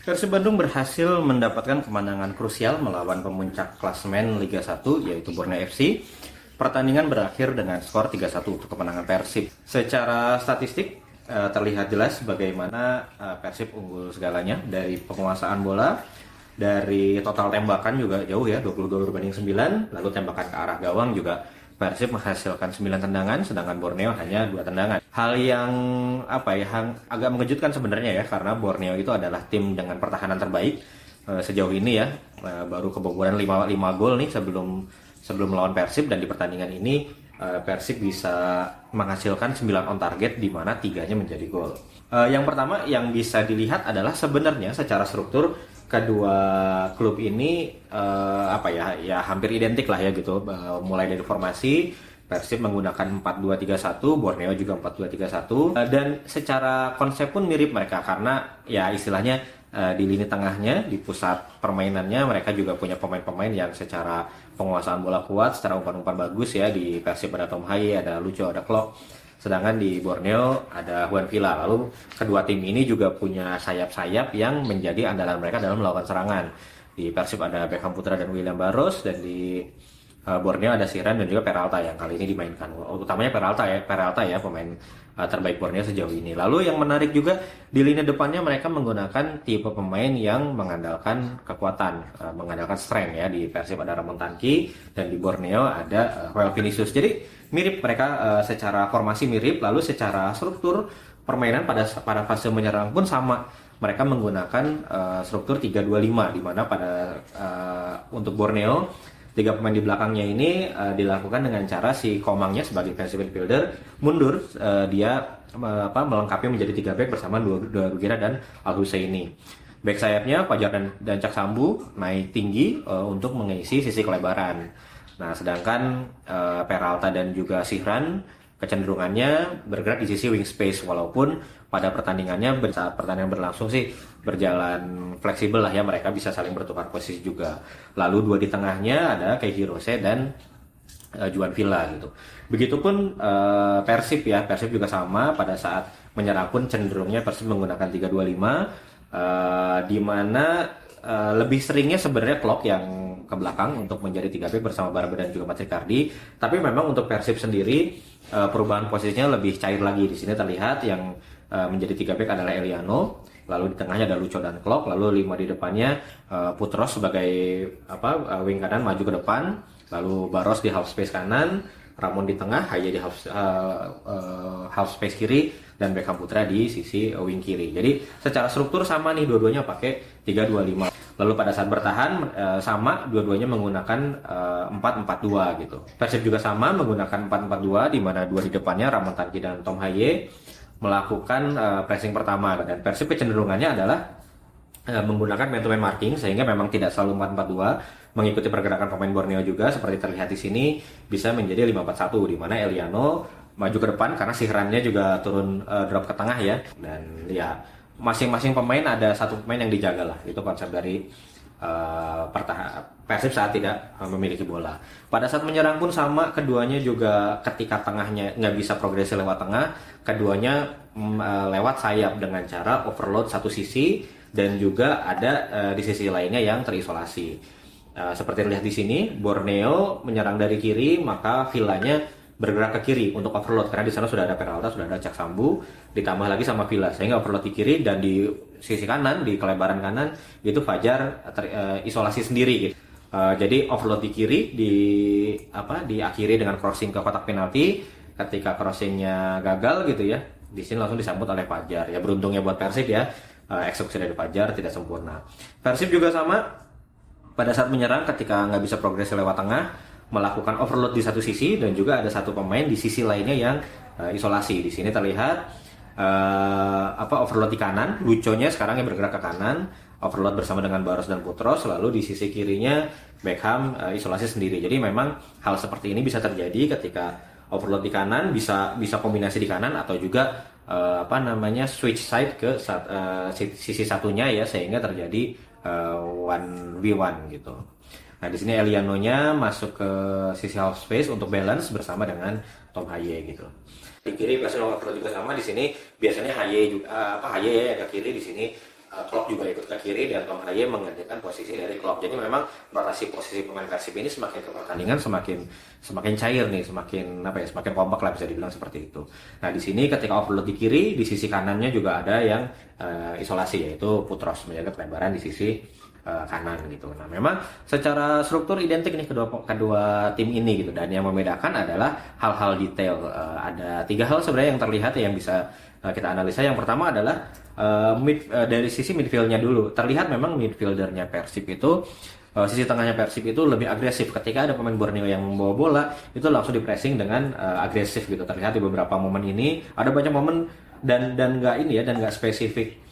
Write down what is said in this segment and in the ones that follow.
Persib Bandung berhasil mendapatkan kemenangan krusial melawan pemuncak klasemen Liga 1 yaitu Borneo FC. Pertandingan berakhir dengan skor 3-1 untuk kemenangan Persib. Secara statistik terlihat jelas bagaimana Persib unggul segalanya, dari penguasaan bola, dari total tembakan juga jauh ya, 22 berbanding 9, lalu tembakan ke arah gawang juga Persib menghasilkan 9 tendangan, sedangkan Borneo hanya 2 tendangan. Hal yang agak mengejutkan sebenarnya ya, karena Borneo itu adalah tim dengan pertahanan terbaik sejauh ini ya. Baru kebobolan 5 gol nih sebelum melawan Persib, dan di pertandingan ini Persib bisa menghasilkan 9 on target di mana 3-nya menjadi gol. Yang pertama yang bisa dilihat adalah sebenarnya secara struktur kedua klub ini hampir identik lah ya gitu. Mulai dari formasi, Persib menggunakan 4-2-3-1, Borneo juga 4-2-3-1, dan secara konsep pun mirip mereka, karena ya istilahnya di lini tengahnya, di pusat permainannya mereka juga punya pemain-pemain yang secara penguasaan bola kuat, secara umpan-umpan bagus ya. Di Persib ada Tom Haye, ada Lucho, ada Klok. Sedangkan di Borneo ada Juan Villa. Lalu kedua tim ini juga punya sayap-sayap yang menjadi andalan mereka dalam melakukan serangan. Di Persib ada Beckham Putra dan William Barros, dan di Borneo ada Siran dan juga Peralta yang kali ini dimainkan. Utamanya Peralta ya pemain terbaik Borneo sejauh ini. Lalu yang menarik juga di lini depannya mereka menggunakan tipe pemain yang mengandalkan kekuatan, mengandalkan strength ya. Di Persib ada Ramon Tanki dan di Borneo ada Joel Vinicius. Jadi mirip mereka secara formasi mirip, lalu secara struktur permainan pada fase menyerang pun sama. Mereka menggunakan struktur 3-2-5 di mana untuk Borneo 3 pemain di belakangnya ini dilakukan dengan cara si Komangnya sebagai defensive midfielder mundur, dia melengkapi menjadi 3 back bersama dua Rugira dan Al Husaini. Back sayapnya Fajar dan Cak Sambu naik tinggi untuk mengisi sisi kelebaran. Nah, sedangkan Peralta dan juga Sihran kecenderungannya bergerak di sisi wing space, walaupun pada pertandingannya saat pertandingan berlangsung sih berjalan fleksibel lah ya, mereka bisa saling bertukar posisi juga. Lalu 2 di tengahnya ada Keiji Rose dan Juan Villa gitu. Begitupun Persib juga sama, pada saat menyerang pun cenderungnya Persib menggunakan 3-2-5 di mana lebih seringnya sebenarnya Klok yang ke belakang untuk menjadi 3 back bersama Barba dan juga Matrikardi. Tapi memang untuk Persib sendiri perubahan posisinya lebih cair lagi. Di sini terlihat yang menjadi 3 back adalah Eliano, lalu di tengahnya ada Lucho dan Klok, lalu 5 di depannya Putros sebagai wing kanan maju ke depan, lalu Barros di half space kanan, Ramon di tengah, Haye di half space kiri, dan Beckham Putra di sisi wing kiri. Jadi secara struktur sama nih, dua-duanya pakai 3-2-5. Lalu pada saat bertahan sama, dua-duanya menggunakan 4-4-2 gitu. Persib juga sama menggunakan 4-4-2 di mana 2 di depannya Ramon Tanki dan Tom Haye melakukan pressing pertama, dan Persib kecenderungannya adalah menggunakan man-to-man marking, sehingga memang tidak selalu 4-4-2, mengikuti pergerakan pemain Borneo juga seperti terlihat di sini bisa menjadi 5-4-1 di mana Eliano maju ke depan karena Sihrannya juga turun drop ke tengah ya, dan ya masing-masing pemain ada satu pemain yang dijaga lah. Itu konsep dari Persib saat tidak memiliki bola. Pada saat menyerang pun sama, keduanya juga ketika tengahnya nggak bisa progresi lewat tengah, keduanya lewat sayap dengan cara overload satu sisi, dan juga ada di sisi lainnya yang terisolasi. Seperti terlihat di sini, Borneo menyerang dari kiri, maka Villanya bergerak ke kiri untuk overload karena di sana sudah ada Peralta, sudah ada Cak Sambu, ditambah lagi sama Villa, sehingga overload di kiri, dan di sisi kanan, di kelebaran kanan itu Fajar isolasi sendiri gitu. Jadi overload di kiri diakhiri dengan crossing ke kotak penalti. Ketika crossingnya gagal gitu ya, di sini langsung disambut oleh Fajar. Ya beruntungnya buat Persib ya, eksekusi dari Fajar tidak sempurna. Persib juga sama, pada saat menyerang ketika nggak bisa progresi lewat tengah, melakukan overload di satu sisi, dan juga ada satu pemain di sisi lainnya yang isolasi. Di sini terlihat overload di kanan, Luconya sekarang yang bergerak ke kanan, overload bersama dengan Barros dan Putros, lalu di sisi kirinya Beckham isolasi sendiri. Jadi memang hal seperti ini bisa terjadi ketika overload di kanan, bisa kombinasi di kanan, atau juga switch side ke sisi satunya ya, sehingga terjadi 1v1 gitu. Nah, di sini Eliano-nya masuk ke sisi half space untuk balance bersama dengan Tom Haye gitu. Di kiri biasanya overload juga sama, di sini biasanya Haye juga Haye ya agak kiri, di sini Klopp juga ikut ke kiri dan Tom Haye menggantikan posisi dari Klopp. Jadi memang rotasi posisi pemain Persib ini semakin ke pertandingan semakin cair nih, semakin kompak lah bisa dibilang seperti itu. Nah di sini ketika offload di kiri, di sisi kanannya juga ada yang isolasi, yaitu Putros menjaga pelebaran di sisi kanan gitu. Nah memang secara struktur identik nih kedua tim ini gitu, dan yang membedakan adalah hal-hal detail. Ada 3 hal sebenarnya yang terlihat yang bisa kita analisa. Yang pertama adalah dari sisi midfieldnya dulu. Terlihat memang midfieldernya Persib itu, sisi tengahnya Persib itu lebih agresif. Ketika ada pemain Borneo yang membawa bola, itu langsung di pressing dengan agresif gitu. Terlihat di beberapa momen ini, ada banyak momen dan nggak spesifik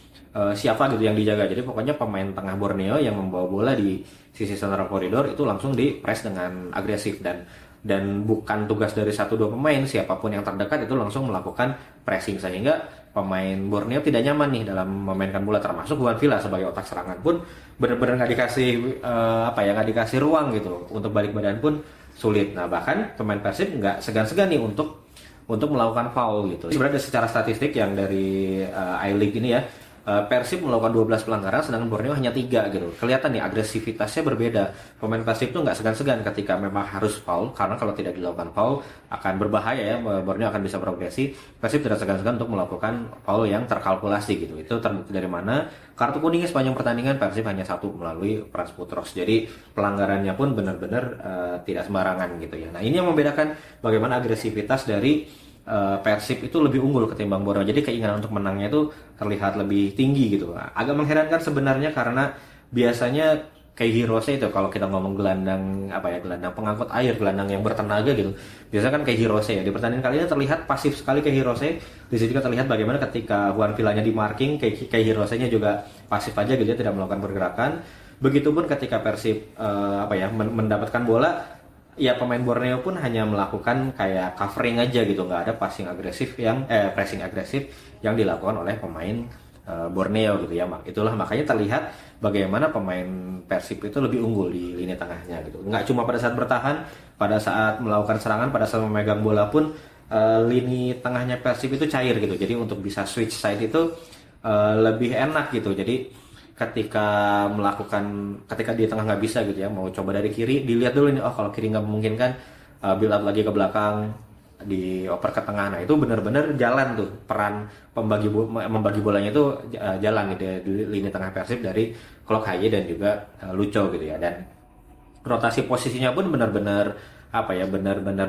siapa gitu yang dijaga. Jadi pokoknya pemain tengah Borneo yang membawa bola di sisi central koridor itu langsung di press dengan agresif, dan bukan tugas dari 1-2 pemain, siapapun yang terdekat itu langsung melakukan pressing, sehingga pemain Borneo tidak nyaman nih dalam memainkan bola, termasuk Juan Villa sebagai otak serangan pun benar-benar nggak dikasih ruang gitu, untuk balik badan pun sulit. Nah bahkan pemain Persib nggak segan-segan nih untuk melakukan foul gitu. Sebenarnya secara statistik yang dari I-League ini ya, Persib melakukan 12 pelanggaran, sedangkan Borneo hanya 3 gitu. Kelihatan nih agresivitasnya berbeda. Pemain Persib tuh nggak segan-segan ketika memang harus foul, karena kalau tidak dilakukan foul akan berbahaya ya, Borneo akan bisa progresi. Persib tidak segan-segan untuk melakukan foul yang terkalkulasi gitu. Itu terbukti dari mana? Kartu kuningnya sepanjang pertandingan Persib hanya 1 melalui Frans Putros. Jadi pelanggarannya pun benar-benar tidak sembarangan gitu ya. Nah ini yang membedakan bagaimana agresivitas dari Persib itu lebih unggul ketimbang Borneo. Jadi keinginan untuk menangnya itu terlihat lebih tinggi gitu. Agak mengherankan sebenarnya, karena biasanya kayak Hirose itu kalau kita ngomong gelandang pengangkut air, gelandang yang bertenaga gitu. Biasanya kan kayak Hirose ya. Di pertandingan kali ini terlihat pasif sekali kayak Hirose. Di situ juga terlihat bagaimana ketika Juan Villanya di marking, kayak Hirose-nya juga pasif aja gitu ya, tidak melakukan pergerakan. Begitupun ketika Persib mendapatkan bola, ya pemain Borneo pun hanya melakukan kayak covering aja gitu, nggak ada pressing agresif yang dilakukan oleh pemain Borneo gitu ya. Itulah makanya terlihat bagaimana pemain Persib itu lebih unggul di lini tengahnya gitu. Nggak cuma pada saat bertahan, pada saat melakukan serangan, pada saat memegang bola pun lini tengahnya Persib itu cair gitu. Jadi untuk bisa switch side itu lebih enak gitu. Jadi ketika di tengah nggak bisa gitu ya, mau coba dari kiri, dilihat dulu nih, kalau kiri nggak memungkinkan, build up lagi ke belakang, dioper ke tengah. Nah itu benar-benar jalan tuh peran membagi bolanya itu jalan gitu ya, di lini tengah Persib dari Klok Haye dan juga Lucho gitu ya. Dan rotasi posisinya pun benar-benar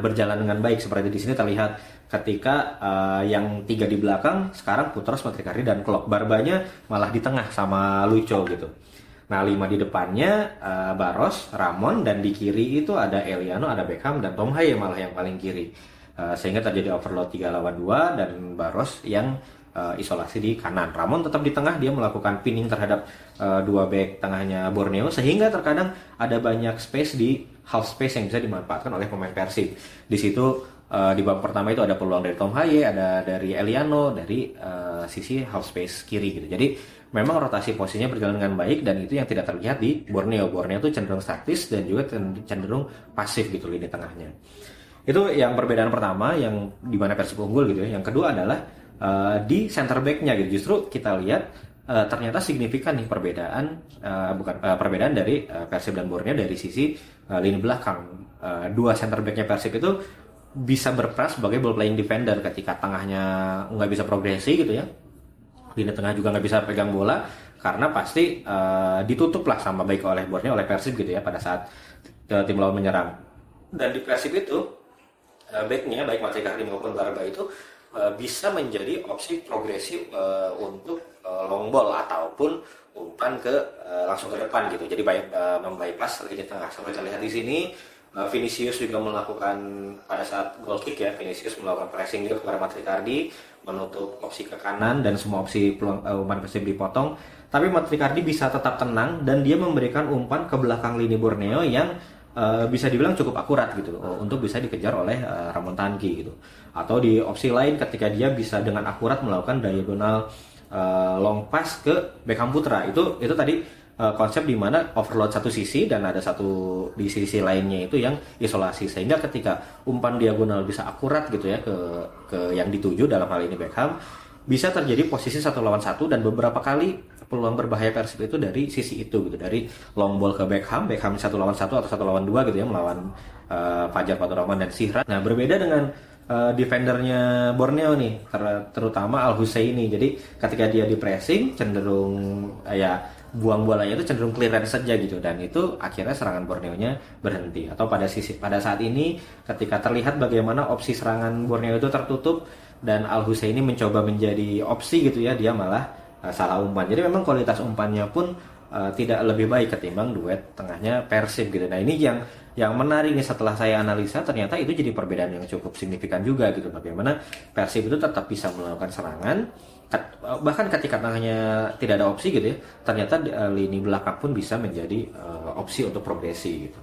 berjalan dengan baik. Seperti di sini terlihat ketika yang 3 di belakang sekarang Putros, Matrikardi dan Klok, Barbanya malah di tengah sama Lucho gitu. Nah 5 di depannya Baros, Ramon, dan di kiri itu ada Eliano, ada Beckham, dan Tom Haye malah yang paling kiri. Sehingga terjadi overload 3 lawan 2 dan Baros yang isolasi di kanan. Ramon tetap di tengah, dia melakukan pinning terhadap 2 back tengahnya Borneo, sehingga terkadang ada banyak space di half space yang bisa dimanfaatkan oleh pemain Persib. Di situ di babak pertama itu ada peluang dari Tom Haye, ada dari Eliano, dari sisi half space kiri gitu. Jadi memang rotasi posisinya berjalan dengan baik, dan itu yang tidak terlihat di Borneo. Borneo itu cenderung statis dan juga cenderung pasif gitu lini tengahnya. Itu yang perbedaan pertama yang dimana Persib unggul gitu ya. Yang kedua adalah di center back-nya gitu. Justru kita lihat ternyata signifikan nih perbedaan dari Persib dan Borneo dari sisi lini belakang. 2 center back-nya Persib itu bisa berperan sebagai ball playing defender ketika tengahnya nggak bisa progresi gitu ya. Lini tengah juga nggak bisa pegang bola, karena pasti ditutup lah sama baik oleh Borneo, oleh Persib gitu ya pada saat tim lawan menyerang. Dan di Persib itu back-nya baik Matrikardi maupun Barba itu bisa menjadi opsi progresif untuk long ball ataupun umpan langsung ke depan gitu. Jadi membypass lini tengah. Seperti kita lihat di sini, Vinicius juga melakukan pada saat goal kick ya, Vinicius melakukan pressing juga kepada Matrikardi, menutup opsi ke kanan dan semua opsi umpan Persib dipotong. Tapi Matrikardi bisa tetap tenang dan dia memberikan umpan ke belakang lini Borneo yang bisa dibilang cukup akurat gitu untuk bisa dikejar oleh Ramon Tanki gitu. Atau di opsi lain ketika dia bisa dengan akurat melakukan diagonal long pass ke Beckham Putra, itu tadi konsep di mana overload satu sisi dan ada satu di sisi lainnya itu yang isolasi, sehingga ketika umpan diagonal bisa akurat gitu ya ke yang dituju, dalam hal ini Beckham, bisa terjadi posisi 1 lawan 1 dan beberapa kali peluang berbahaya Persib itu dari sisi itu gitu, dari long ball ke Beckham 1 lawan 1 atau 1 lawan 2 gitu ya, melawan Fajar Fatur Rahman dan Sihran. Nah, berbeda dengan defendernya Borneo nih, terutama Al Husseini. Jadi ketika dia di pressing cenderung ya buang bolanya itu cenderung clearance saja gitu, dan itu akhirnya serangan Borneo-nya berhenti. Atau pada saat ini ketika terlihat bagaimana opsi serangan Borneo itu tertutup dan Al Husseini mencoba menjadi opsi gitu ya, dia malah salah umpan. Jadi memang kualitas umpannya pun tidak lebih baik ketimbang duet tengahnya Persib gitu. Nah, ini yang menarik nih, setelah saya analisa ternyata itu jadi perbedaan yang cukup signifikan juga gitu, bagaimana Persib itu tetap bisa melakukan serangan bahkan ketika tengahnya tidak ada opsi gitu ya, ternyata lini belakang pun bisa menjadi opsi untuk progresi gitu.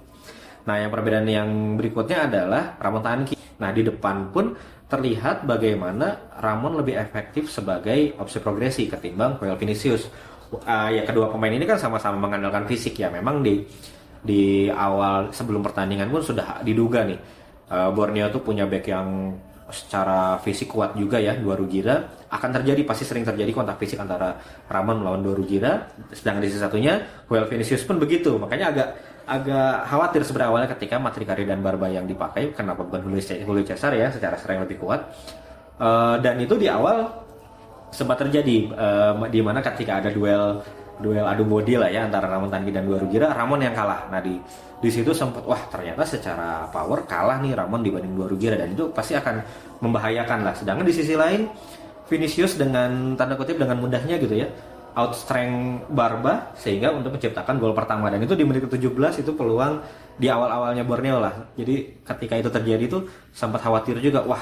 Nah, yang perbedaan yang berikutnya adalah Ramon Tanki. Nah, di depan pun terlihat bagaimana Ramon lebih efektif sebagai opsi progresi ketimbang Joel Vinicius. Ya, kedua pemain ini kan sama-sama mengandalkan fisik ya. Memang di awal sebelum pertandingan pun sudah diduga nih, Borneo tuh punya back yang secara fisik kuat juga ya, Dua Rugira. Akan terjadi, pasti sering terjadi kontak fisik antara Ramon melawan Dua Rugira. Sedangkan di sisi satunya Joel Vinicius pun begitu. Makanya agak khawatir sebenarnya awalnya ketika Matrikari dan Barba yang dipakai, kenapa bukan Julio Cesar ya, secara serang lebih kuat. Dan itu di awal sempat terjadi di mana ketika ada duel adu body lah ya antara Ramon Tanki dan Dua Rugira, Ramon yang kalah. Nah, di situ sempat wah, ternyata secara power kalah nih Ramon dibanding Dua Rugira, dan itu pasti akan membahayakan lah. Sedangkan di sisi lain Vinicius dengan tanda kutip dengan mudahnya gitu ya outstrength Barba sehingga untuk menciptakan gol pertama, dan itu di menit ke-17 itu peluang di awal-awalnya Borneo lah. Jadi ketika itu terjadi itu sempat khawatir juga, wah,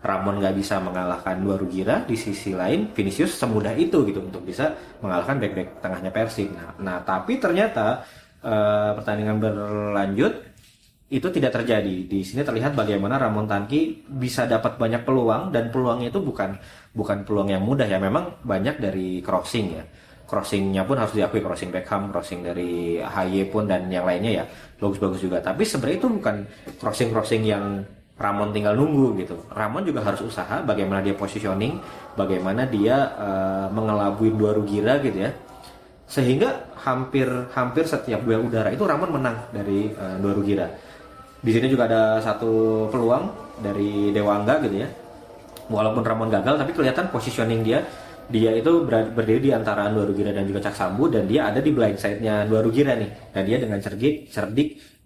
Ramon nggak bisa mengalahkan Dua Rugira, di sisi lain Vinicius semudah itu gitu untuk bisa mengalahkan back-back tengahnya Persib. Nah, tapi ternyata pertandingan berlanjut itu tidak terjadi. Di sini terlihat bagaimana Ramon Tanki bisa dapat banyak peluang, dan peluangnya itu bukan peluang yang mudah ya. Memang banyak dari crossing ya. Crossingnya pun harus diakui, crossing Beckham, crossing dari HY pun dan yang lainnya ya bagus-bagus juga. Tapi sebenarnya itu bukan crossing yang Ramon tinggal nunggu gitu. Ramon juga harus usaha bagaimana dia positioning, bagaimana dia mengelabui Dua Rugira gitu ya. Sehingga hampir setiap duel udara itu Ramon menang dari Dua Rugira. Di sini juga ada satu peluang dari Dewangga gitu ya. Walaupun Ramon gagal, tapi kelihatan positioning dia itu berdiri di antara Dua Rugira dan juga Cak Sambu, dan dia ada di blind side-nya Dua Rugira nih. Dan dia dengan cerdik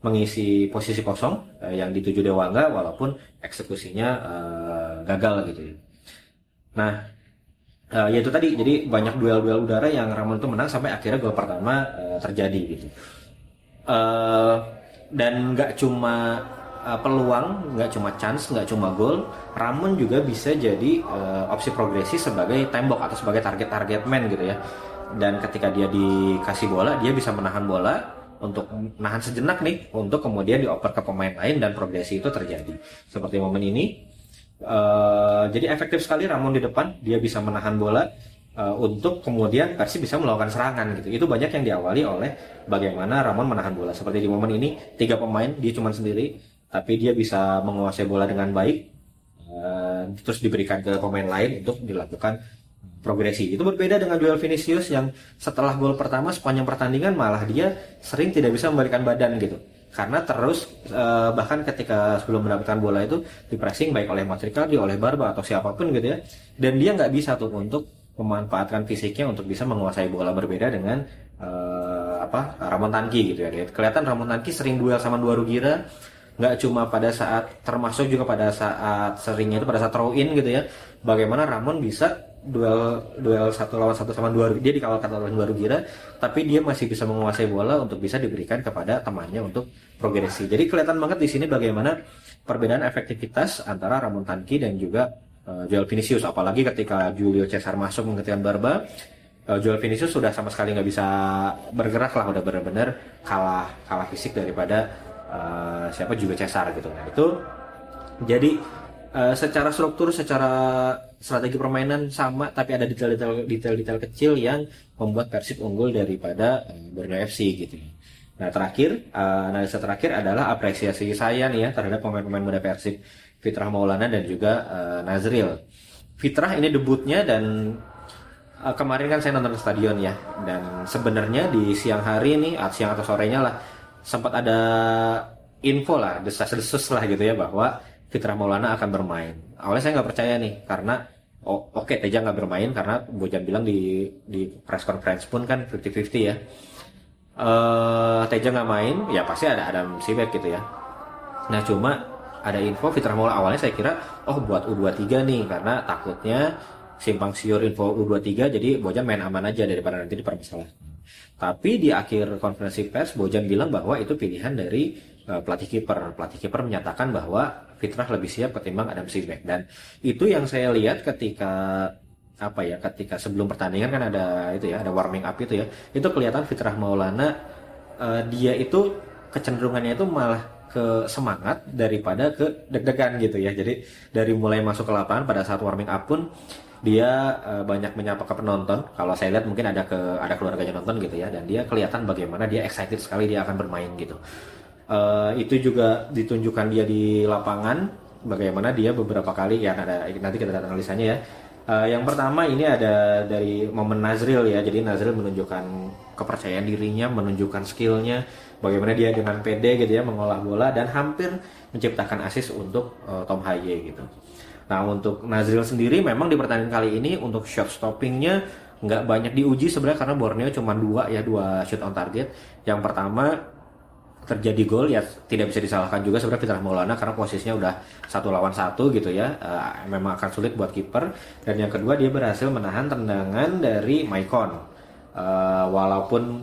mengisi posisi kosong yang dituju Dewangga, walaupun eksekusinya gagal gitu ya. Nah, ya itu tadi, jadi banyak duel-duel udara yang Ramon itu menang sampai akhirnya gol pertama terjadi gitu. Dan nggak cuma peluang, nggak cuma chance, nggak cuma gol, Ramon juga bisa jadi opsi progresi sebagai tembok atau sebagai target man gitu ya. Dan ketika dia dikasih bola, dia bisa menahan bola untuk menahan sejenak nih, untuk kemudian dioper ke pemain lain dan progresi itu terjadi. Seperti momen ini, jadi efektif sekali Ramon di depan, dia bisa menahan bola untuk kemudian Persib bisa melakukan serangan gitu. Itu banyak yang diawali oleh bagaimana Ramon menahan bola. Seperti di momen ini 3 pemain, dia cuma sendiri, tapi dia bisa menguasai bola dengan baik, terus diberikan ke pemain lain untuk dilakukan progresi. Itu berbeda dengan duel Vinicius yang setelah gol pertama sepanjang pertandingan malah dia sering tidak bisa membalikan badan gitu. Karena terus bahkan ketika sebelum mendapatkan bola itu di pressing baik oleh Matrikari, oleh Barba atau siapapun gitu ya. Dan dia nggak bisa tuh untuk memanfaatkan fisiknya untuk bisa menguasai bola, berbeda dengan Ramon Tanki gitu ya. Kelihatan Ramon Tanki sering duel sama Dua Rugira, nggak cuma pada saat, termasuk juga pada saat seringnya itu pada saat throw in gitu ya. Bagaimana Ramon bisa duel 1 lawan 1 sama dia dikawal oleh Dua Rugira, tapi dia masih bisa menguasai bola untuk bisa diberikan kepada temannya untuk progresi. Jadi kelihatan banget di sini bagaimana perbedaan efektivitas antara Ramon Tanki dan juga Joel Vinicius. Apalagi ketika Julio Cesar masuk menggantikan Barba, Joel Vinicius sudah sama sekali nggak bisa bergerak lah, udah benar-benar kalah fisik daripada Julio Cesar gitu. Nah, itu jadi secara struktur, secara strategi permainan sama, tapi ada detail-detail kecil yang membuat Persib unggul daripada Borneo FC gitu. Nah, analisa terakhir adalah apresiasi saya nih ya terhadap pemain-pemain muda Persib, Fitrah Maulana dan juga Nazril. Fitrah ini debutnya dan kemarin kan saya nonton di stadion ya, dan sebenarnya di siang hari ini, siang atau sorenya lah, sempat ada info lah, desas-desus lah gitu ya, bahwa Fitrah Maulana akan bermain. Awalnya saya nggak percaya nih, karena oke, Teja nggak bermain karena Bojan bilang di press conference pun kan 50-50 ya. Teja nggak main, ya pasti ada Adam Sibek gitu ya. Nah cuma ada info Fitrah Maulana, awalnya saya kira buat U23 nih, karena takutnya simpang siur info U23, jadi Bojan main aman aja daripada nanti dipermasalahkan. Tapi di akhir konferensi pers Bojan bilang bahwa itu pilihan dari pelatih kiper. Pelatih kiper menyatakan bahwa Fitrah lebih siap ketimbang Adam Sibek, dan itu yang saya lihat ketika ketika sebelum pertandingan kan ada itu ya, ada warming up itu ya, itu kelihatan Fitrah Maulana dia itu kecenderungannya itu malah ke semangat daripada ke deg-degan gitu ya. Jadi dari mulai masuk ke lapangan pada saat warming up pun dia banyak menyapa ke penonton. Kalau saya lihat mungkin ada keluarganya nonton gitu ya, dan dia kelihatan bagaimana dia excited sekali dia akan bermain gitu. Itu juga ditunjukkan dia di lapangan, bagaimana dia beberapa kali ya, nanti kita lihat analisanya ya. Yang pertama ini ada dari momen Nazril ya. Jadi Nazril menunjukkan kepercayaan dirinya, menunjukkan skillnya, bagaimana dia dengan pede gitu ya mengolah bola dan hampir menciptakan assist untuk Tom Haye gitu. Nah untuk Nazril sendiri memang di pertandingan kali ini untuk shot stoppingnya nggak banyak diuji sebenarnya, karena Borneo cuma dua shoot on target. Yang pertama terjadi gol ya, tidak bisa disalahkan juga sebenarnya Fitrah Maulana karena posisinya udah 1-1 gitu ya, memang akan sulit buat kiper. Dan yang kedua dia berhasil menahan tendangan dari Maicon, walaupun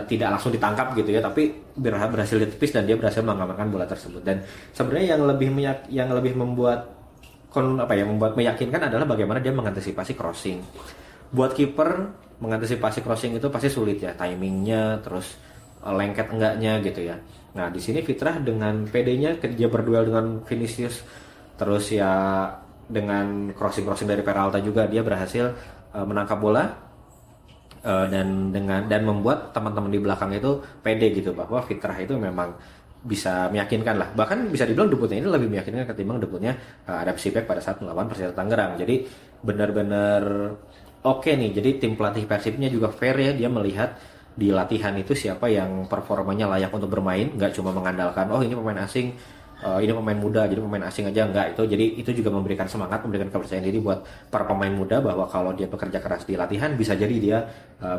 tidak langsung ditangkap gitu ya, tapi berhasil ditepis dan dia berhasil mengamankan bola tersebut. Dan sebenarnya yang lebih membuat membuat meyakinkan adalah bagaimana dia mengantisipasi crossing. Buat kiper mengantisipasi crossing itu pasti sulit ya, timingnya, terus lengket enggaknya gitu ya. Nah di sini Fitrah dengan PD-nya dia berduel dengan Vinicius, terus ya dengan crossing dari Peralta juga dia berhasil menangkap bola dan membuat teman-teman di belakang itu PD gitu, bahwa Fitrah itu memang bisa meyakinkan lah. Bahkan bisa dibilang debutnya ini lebih meyakinkan ketimbang debutnya Adam Sibek pada saat melawan Persita Tangerang. Jadi benar-benar oke nih. Jadi tim pelatih Persibnya juga fair ya, dia melihat di latihan itu siapa yang performanya layak untuk bermain, nggak cuma mengandalkan ini pemain asing, ini pemain muda jadi pemain asing aja, nggak. Jadi itu juga memberikan semangat, memberikan kepercayaan diri buat para pemain muda bahwa kalau dia bekerja keras di latihan bisa jadi dia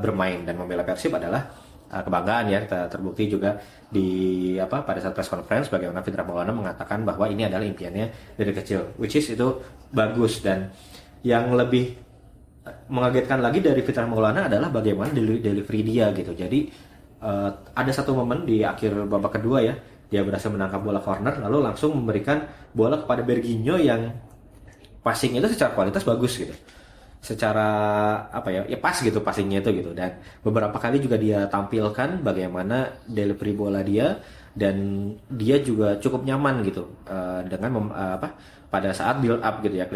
bermain dan membela Persib adalah kebanggaan ya. Terbukti juga pada saat press conference bagaimana Fitrah Maulana mengatakan bahwa ini adalah impiannya dari kecil, which is itu bagus. Dan yang lebih mengagetkan lagi dari Fitrah Maulana adalah bagaimana delivery dia gitu. Jadi ada satu momen di akhir babak kedua ya, dia berhasil menangkap bola corner lalu langsung memberikan bola kepada Berginho yang passing itu secara kualitas bagus gitu, secara pas gitu passingnya itu gitu. Dan beberapa kali juga dia tampilkan bagaimana delivery bola dia, dan dia juga cukup nyaman gitu dengan pada saat build up gitu ya.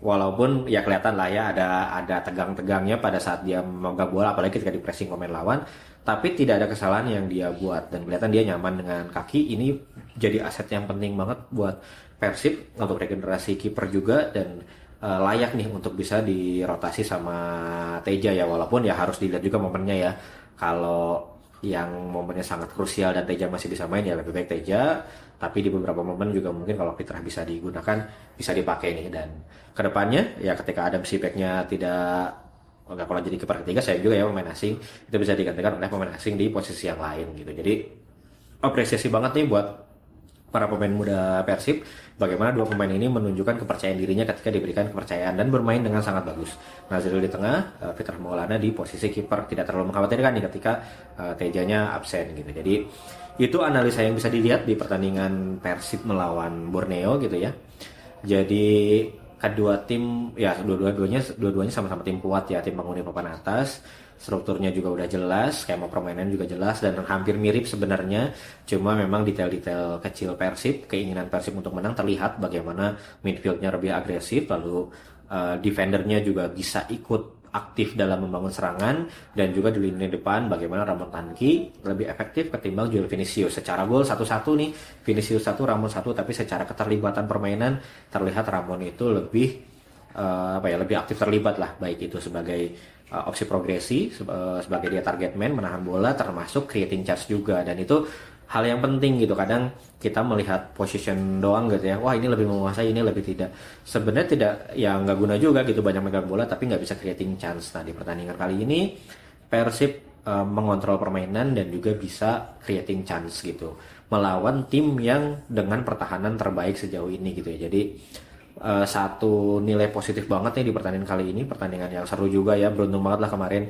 Walaupun ya kelihatan lah ya ada tegang-tegangnya pada saat dia memegang bola, apalagi ketika di pressing pemain lawan, tapi tidak ada kesalahan yang dia buat dan kelihatan dia nyaman dengan kaki. Ini jadi aset yang penting banget buat Persib untuk regenerasi kiper juga, dan layak nih untuk bisa dirotasi sama Teja ya. Walaupun ya harus dilihat juga momennya ya, kalau yang momennya sangat krusial dan Teja masih bisa main ya lebih baik Teja, tapi di beberapa momen juga mungkin kalau Fitrah bisa digunakan, bisa dipakai nih. Dan kedepannya ya ketika Adam Sibeknya nggak kalau jadi kiper ketiga, saya juga ya pemain asing itu bisa digantikan oleh pemain asing di posisi yang lain gitu. Jadi apresiasi banget nih buat para pemain muda Persib, bagaimana dua pemain ini menunjukkan kepercayaan dirinya ketika diberikan kepercayaan dan bermain dengan sangat bagus. Nazril di tengah, Fitrah Maulana di posisi kiper, tidak terlalu mengkhawatirkan nih ketika Tejanya absen gitu. Jadi itu analisa yang bisa dilihat di pertandingan Persib melawan Borneo gitu ya. Jadi kedua tim ya dua-duanya sama-sama tim kuat ya, tim penghuni papan atas. Strukturnya juga udah jelas, skema permainan juga jelas dan hampir mirip sebenarnya. Cuma memang detail-detail kecil Persib, keinginan Persib untuk menang terlihat bagaimana midfieldnya lebih agresif, lalu defendernya juga bisa ikut aktif dalam membangun serangan, dan juga di lini depan bagaimana Ramon Tanki lebih efektif ketimbang Joel Vinicius. Secara gol 1-1 nih, Vinicius 1, Ramon 1, tapi secara keterlibatan permainan terlihat Ramon itu lebih lebih aktif terlibat lah, baik itu sebagai opsi progresi, sebagai dia target man, menahan bola, termasuk creating chance juga. Dan itu hal yang penting gitu. Kadang kita melihat position doang gitu ya, wah ini lebih menguasai, ini lebih tidak. Sebenarnya tidak, ya nggak guna juga gitu banyak megang bola tapi nggak bisa creating chance. Nah di pertandingan kali ini Persib mengontrol permainan dan juga bisa creating chance gitu melawan tim yang dengan pertahanan terbaik sejauh ini gitu ya. Jadi satu nilai positif banget nih di pertandingan kali ini, pertandingan yang seru juga ya, beruntung banget lah kemarin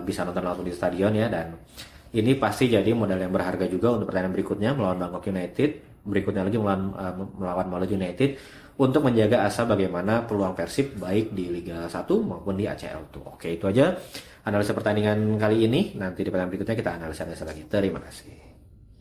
bisa nonton langsung di stadion ya, dan ini pasti jadi modal yang berharga juga untuk pertandingan berikutnya melawan Bangkok United, berikutnya lagi melawan Maluku United, untuk menjaga asa bagaimana peluang Persib baik di Liga 1 maupun di ACL tuh. Oke, itu aja analisa pertandingan kali ini. Nanti di pertandingan berikutnya kita analisa lagi. Terima kasih.